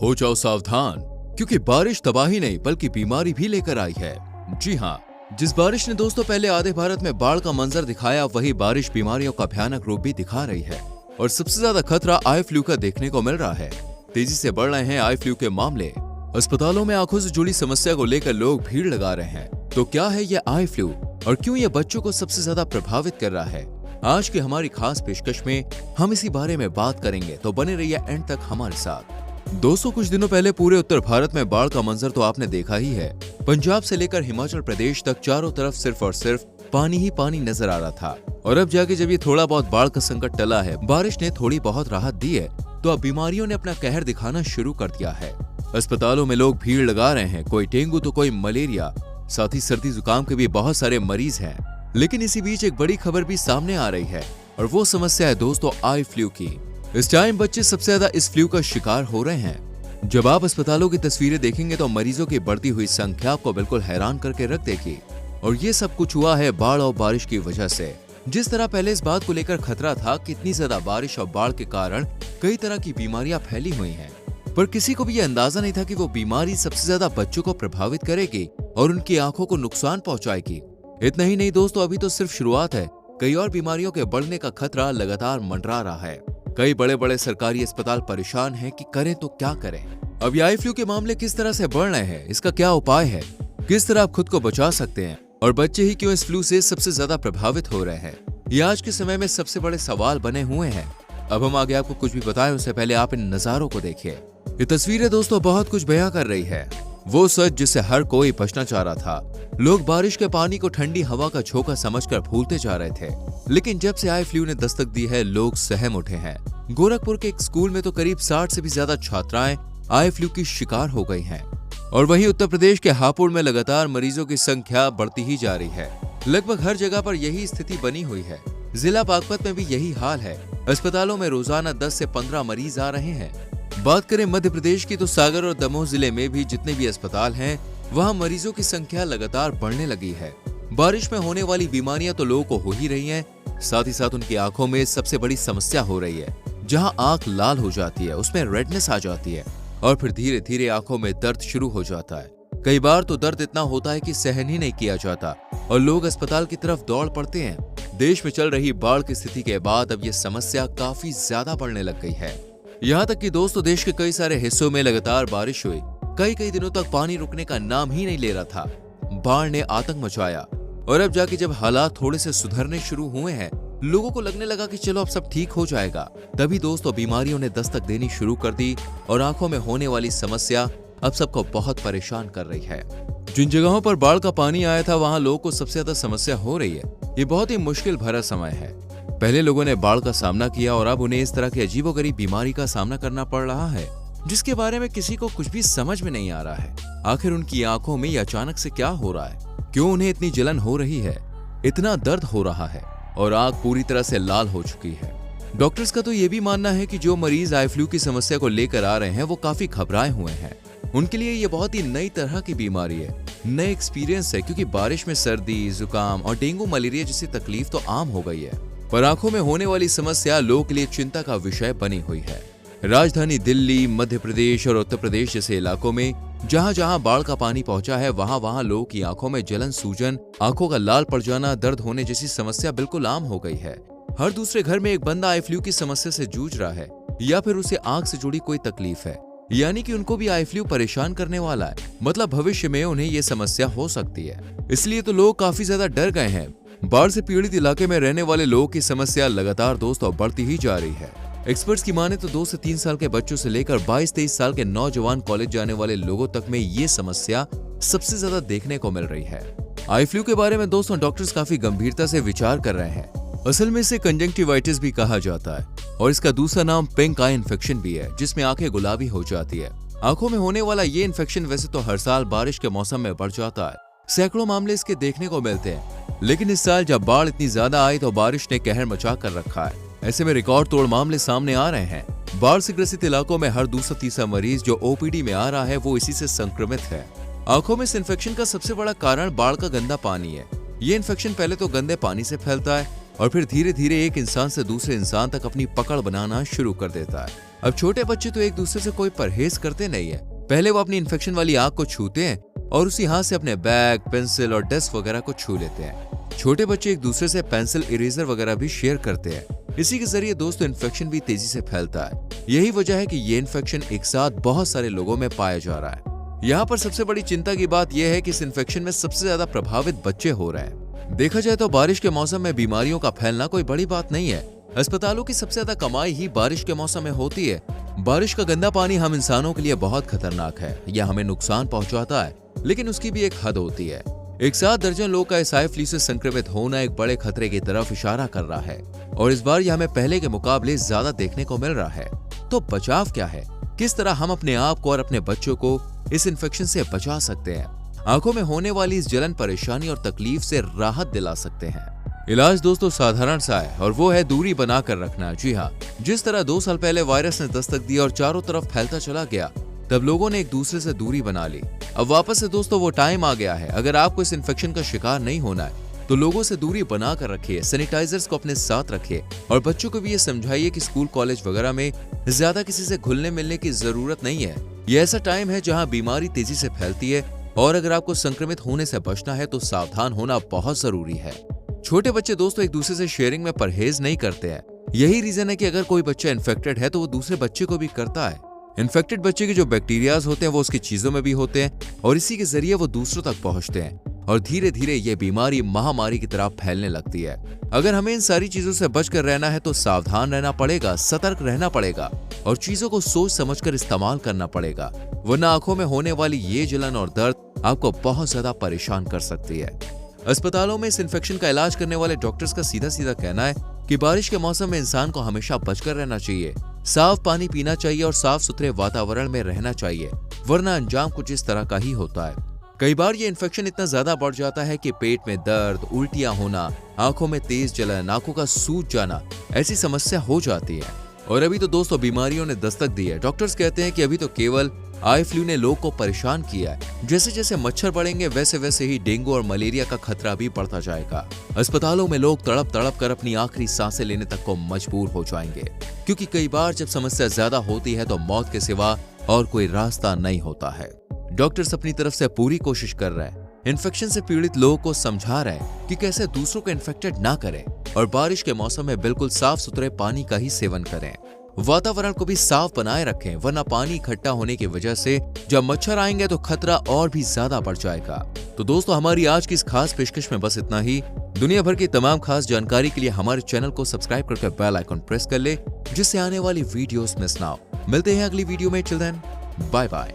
हो जाओ सावधान, क्योंकि बारिश तबाही नहीं बल्कि बीमारी भी लेकर आई है। जी हाँ, जिस बारिश ने दोस्तों पहले आधे भारत में बाढ़ का मंजर दिखाया, वही बारिश बीमारियों का भयानक रूप भी दिखा रही है। और सबसे ज्यादा खतरा आई फ्लू का देखने को मिल रहा है। तेजी से बढ़ रहे हैं आई फ्लू के मामले। अस्पतालों में आंखों से जुड़ी समस्या को लेकर लोग भीड़ लगा रहे हैं। तो क्या है ये आई फ्लू और क्यों ये बच्चों को सबसे ज्यादा प्रभावित कर रहा है? आज की हमारी खास पेशकश में हम इसी बारे में बात करेंगे, तो बने रहिए एंड तक हमारे साथ। दोस्तों, कुछ दिनों पहले पूरे उत्तर भारत में बाढ़ का मंजर तो आपने देखा ही है। पंजाब से लेकर हिमाचल प्रदेश तक चारों तरफ सिर्फ और सिर्फ पानी ही पानी नजर आ रहा था। और अब जाके जब ये थोड़ा बहुत बाढ़ का संकट टला है, बारिश ने थोड़ी बहुत राहत दी है, तो अब बीमारियों ने अपना कहर दिखाना शुरू कर दिया है। अस्पतालों में लोग भीड़ लगा रहे हैं, कोई डेंगू तो कोई मलेरिया, साथ ही सर्दी जुकाम के भी बहुत सारे मरीज हैं। लेकिन इसी बीच एक बड़ी खबर भी सामने आ रही है, और वो समस्या है दोस्तों आई फ्लू की। इस टाइम बच्चे सबसे ज्यादा इस फ्लू का शिकार हो रहे हैं। जब आप अस्पतालों की तस्वीरें देखेंगे तो मरीजों की बढ़ती हुई संख्या आपको बिल्कुल हैरान करके रख देगी। और ये सब कुछ हुआ है बाढ़ और बारिश की वजह से। जिस तरह पहले इस बात को लेकर खतरा था कि इतनी ज्यादा बारिश और बाढ़ के कारण कई तरह की बीमारियां फैली हुई हैं, पर किसी को भी ये अंदाजा नहीं था कि वो बीमारी सबसे ज्यादा बच्चों को प्रभावित करेगी और उनकी आंखों को नुकसान पहुंचाएगी। इतना ही नहीं दोस्तों, अभी तो सिर्फ शुरुआत है। कई और बीमारियों के बढ़ने का खतरा लगातार मंडरा रहा है। कई बड़े बड़े सरकारी अस्पताल परेशान हैं कि करें तो क्या करें। अब ये आई फ्लू के मामले किस तरह से बढ़ रहे हैं, इसका क्या उपाय है, किस तरह आप खुद को बचा सकते हैं, और बच्चे ही क्यों इस फ्लू से सबसे ज्यादा प्रभावित हो रहे हैं, ये आज के समय में सबसे बड़े सवाल बने हुए हैं। अब हम आगे आपको कुछ भी बताएं उससे पहले आप इन नजारों को देखिए। ये तस्वीरें दोस्तों बहुत कुछ बयां कर रही है। वो सच जिससे हर कोई बचना चाह रहा था। लोग बारिश के पानी को ठंडी हवा का झोंका समझकर भूलते जा रहे थे। लेकिन जब से आई फ्लू ने दस्तक दी है, लोग सहम उठे हैं। गोरखपुर के एक स्कूल में तो करीब 60 से भी ज्यादा छात्राएं आई फ्लू की शिकार हो गई हैं। और वहीं उत्तर प्रदेश के हापुड़ में लगातार मरीजों की संख्या बढ़ती ही जा रही है। लगभग हर जगह पर यही स्थिति बनी हुई है। जिला बागपत में भी यही हाल है। अस्पतालों में रोजाना 10 से 15 मरीज आ रहे हैं। बात करें मध्य प्रदेश की, तो सागर और दमोह जिले में भी जितने भी अस्पताल हैं, वहां मरीजों की संख्या लगातार बढ़ने लगी है। बारिश में होने वाली बीमारियां तो लोगों को हो ही रही हैं, साथ ही साथ उनकी आंखों में सबसे बड़ी समस्या हो रही है। जहां आंख लाल हो जाती है, उसमें रेडनेस आ जाती है, और फिर धीरे धीरे आंखों में दर्द शुरू हो जाता है। कई बार तो दर्द इतना होता है कि सहन ही नहीं किया जाता और लोग अस्पताल की तरफ दौड़ पड़ते हैं। देश में चल रही बाढ़ की स्थिति के बाद अब ये समस्या काफी ज्यादा बढ़ने लग गई है। यहाँ तक कि दोस्तों, देश के कई सारे हिस्सों में लगातार बारिश हुई। कई दिनों तक पानी रुकने का नाम ही नहीं ले रहा था। बाढ़ ने आतंक मचाया, और अब जाके जब हालात थोड़े से सुधरने शुरू हुए हैं, लोगों को लगने लगा कि चलो अब सब ठीक हो जाएगा। तभी दोस्तों बीमारियों ने दस्तक देनी शुरू कर दी, और आंखों में होने वाली समस्या अब सबको बहुत परेशान कर रही है। जिन जगहों पर बाढ़ का पानी आया था, वहां लोगों को सबसे ज्यादा समस्या हो रही है। ये बहुत ही मुश्किल भरा समय है। पहले लोगों ने बाढ़ का सामना किया, और अब उन्हें इस तरह की अजीबोगरीब बीमारी का सामना करना पड़ रहा है, जिसके बारे में किसी को कुछ भी समझ में नहीं आ रहा है। आखिर उनकी आंखों में ये अचानक से क्या हो रहा है? क्यों उन्हें इतनी जलन हो रही है, इतना दर्द हो रहा है, और आंख पूरी तरह से लाल हो चुकी है? डॉक्टर्स का तो ये भी मानना है कि जो मरीज आई फ्लू की समस्या को लेकर आ रहे हैं, वो काफी घबराए हुए हैं। उनके लिए ये बहुत ही नई तरह की बीमारी है, नए एक्सपीरियंस है, क्योंकि बारिश में सर्दी, जुकाम और डेंगू मलेरिया जैसी तकलीफ तो आम हो गई है, पर आंखों में होने वाली समस्या लोगों के लिए चिंता का विषय बनी हुई है। राजधानी दिल्ली, मध्य प्रदेश और उत्तर प्रदेश जैसे इलाकों में जहां जहां बाढ़ का पानी पहुंचा है, वहां वहां लोगों की आंखों में जलन, सूजन, आंखों का लाल पड़ जाना, दर्द होने जैसी समस्या बिल्कुल आम हो गई है। हर दूसरे घर में एक बंदा आई फ्लू की समस्या से जूझ रहा है, या फिर उसे आंख से जुड़ी कोई तकलीफ है, यानी कि उनको भी आई फ्लू परेशान करने वाला है। मतलब भविष्य में उन्हें ये समस्या हो सकती है। इसलिए तो लोग काफी ज्यादा डर गए हैं। बाढ़ से पीड़ित इलाके में रहने वाले लोगों की समस्या लगातार दोस्तों बढ़ती ही जा रही है। एक्सपर्ट्स की माने तो 2 से 3 साल के बच्चों से लेकर 22-23 साल के नौजवान कॉलेज जाने वाले लोगों तक में ये समस्या सबसे ज्यादा देखने को मिल रही है। आई फ्लू के बारे में दोस्तों डॉक्टर्स काफी गंभीरता से विचार कर रहे हैं। असल में इसे कंजंक्टिवाइटिस भी कहा जाता है, और इसका दूसरा नाम पिंक आई इन्फेक्शन भी है, जिसमें आंखें गुलाबी हो जाती है। आंखों में होने वाला ये इन्फेक्शन वैसे तो हर साल बारिश के मौसम में बढ़ जाता है। सैकड़ों मामले इसके देखने को मिलते हैं, लेकिन इस साल जब बाढ़ इतनी ज्यादा आई तो बारिश ने कहर मचा कर रखा है। ऐसे में रिकॉर्ड तोड़ मामले सामने आ रहे हैं। बाढ़ से ग्रसित इलाकों में हर दूसरा तीसरा मरीज जो ओपीडी में आ रहा है, वो इसी से संक्रमित है। आंखों में इस इन्फेक्शन का सबसे बड़ा कारण बाढ़ का गंदा पानी है। ये इन्फेक्शन पहले तो गंदे पानी से फैलता है, और फिर धीरे धीरे एक इंसान से दूसरे इंसान तक अपनी पकड़ बनाना शुरू कर देता है। अब छोटे बच्चे तो एक दूसरे से कोई परहेज करते नहीं है। पहले वो अपनी इन्फेक्शन वाली आंख को छूते हैं और उसी हाथ से अपने बैग, पेंसिल और डेस्क वगैरह को छू लेते हैं। छोटे बच्चे एक दूसरे से पेंसिल, इरेजर वगैरह भी शेयर करते हैं। इसी के जरिए दोस्तों इन्फेक्शन भी तेजी से फैलता है। यही वजह है कि ये इन्फेक्शन एक साथ बहुत सारे लोगों में पाया जा रहा है। यहाँ पर सबसे बड़ी चिंता की बात यह है कि इस इन्फेक्शन में सबसे ज्यादा प्रभावित बच्चे हो रहे हैं। देखा जाए तो बारिश के मौसम में बीमारियों का फैलना कोई बड़ी बात नहीं है। अस्पतालों की सबसे ज्यादा कमाई ही बारिश के मौसम में होती है। बारिश का गंदा पानी हम इंसानों के लिए बहुत खतरनाक है। यह हमें नुकसान पहुंचाता है, लेकिन उसकी भी एक हद होती है। एक साथ दर्जन लोग का एसआई फ्लू से संक्रमित होना एक बड़े खतरे की तरफ इशारा कर रहा है और इस बार यह हमें पहले के मुकाबले ज्यादा देखने को मिल रहा है। तो बचाव क्या है? किस तरह हम अपने आप को और अपने बच्चों को इस इन्फेक्शन से बचा सकते हैं? आंखों में होने वाली इस जलन, परेशानी और तकलीफ से राहत दिला सकते हैं। इलाज दोस्तों साधारण सा है और वो है दूरी बनाकर रखना। जी हाँ, जिस तरह 2 साल पहले वायरस ने दस्तक दी और चारों तरफ फैलता चला गया, तब लोगों ने एक दूसरे से दूरी बना ली। अब वापस से दोस्तों वो टाइम आ गया है। अगर आपको इस इन्फेक्शन का शिकार नहीं होना है तो लोगों से दूरी बनाकर रखिए, सैनिटाइजर्स को अपने साथ रखिए और बच्चों को भी ये समझाइए कि स्कूल, कॉलेज वगैरह में ज्यादा किसी से घुलने मिलने की जरूरत नहीं है। ये ऐसा टाइम है जहाँ बीमारी तेजी से फैलती है और अगर आपको संक्रमित होने से बचना है तो सावधान होना बहुत जरूरी है। छोटे बच्चे दोस्तों एक दूसरे से शेयरिंग में परहेज नहीं करते हैं। यही रीजन है कि अगर कोई बच्चा इन्फेक्टेड है तो वो दूसरे बच्चे को भी करता है। इन्फेक्टेड बच्चे के जो बैक्टीरियाज होते हैं वो उसकी चीजों में भी होते हैं और इसी के जरिए वो दूसरों तक पहुंचते हैं और धीरे धीरे ये बीमारी महामारी की तरह फैलने लगती है। अगर हमें इन सारी चीजों से बचकर रहना है तो सावधान रहना पड़ेगा, सतर्क रहना पड़ेगा और चीजों को सोच समझकर इस्तेमाल करना पड़ेगा, वरना आंखों में होने वाली ये जलन और दर्द आपको बहुत ज्यादा परेशान कर सकती है। अस्पतालों में इस इन्फेक्शन का इलाज करने वाले डॉक्टर्स का सीधा सीधा कहना है कि बारिश के मौसम में इंसान को हमेशा बचकर रहना चाहिए, साफ पानी पीना चाहिए और साफ सुथरे वातावरण में रहना चाहिए, वरना अंजाम कुछ इस तरह का ही होता है। कई बार ये इन्फेक्शन इतना ज्यादा बढ़ जाता है कि पेट में दर्द, उल्टियां होना, आंखों में तेज जलन, आंखों का सूज जाना, ऐसी समस्या हो जाती है। और अभी तो दोस्तों बीमारियों ने दस्तक दी है। डॉक्टर्स कहते हैं कि अभी तो केवल आई फ्लू ने लोग को परेशान किया है। जैसे जैसे मच्छर बढ़ेंगे वैसे वैसे ही डेंगू और मलेरिया का खतरा भी बढ़ता जाएगा। अस्पतालों में लोग तड़प तड़प कर अपनी आखिरी सांसें लेने तक को मजबूर हो जाएंगे, क्योंकि कई बार जब समस्या ज्यादा होती है तो मौत के सिवा और कोई रास्ता नहीं होता है। डॉक्टर्स अपनी तरफ से पूरी कोशिश कर रहे हैं, इन्फेक्शन से पीड़ित लोगों को समझा रहे हैं कि कैसे दूसरों को इन्फेक्टेड ना करें और बारिश के मौसम में बिल्कुल साफ सुथरे पानी का ही सेवन करें। वातावरण को भी साफ बनाए रखें, वरना पानी इकट्ठा होने की वजह से जब मच्छर आएंगे तो खतरा और भी ज्यादा बढ़ जाएगा। तो दोस्तों हमारी आज की इस खास पेशकश में बस इतना ही। दुनिया भर की तमाम खास जानकारी के लिए हमारे चैनल को सब्सक्राइब करके बेल आइकन प्रेस कर ले, जिससे आने वाली वीडियोस मिस ना हो। मिलते हैं अगली वीडियो में। Till then bye bye.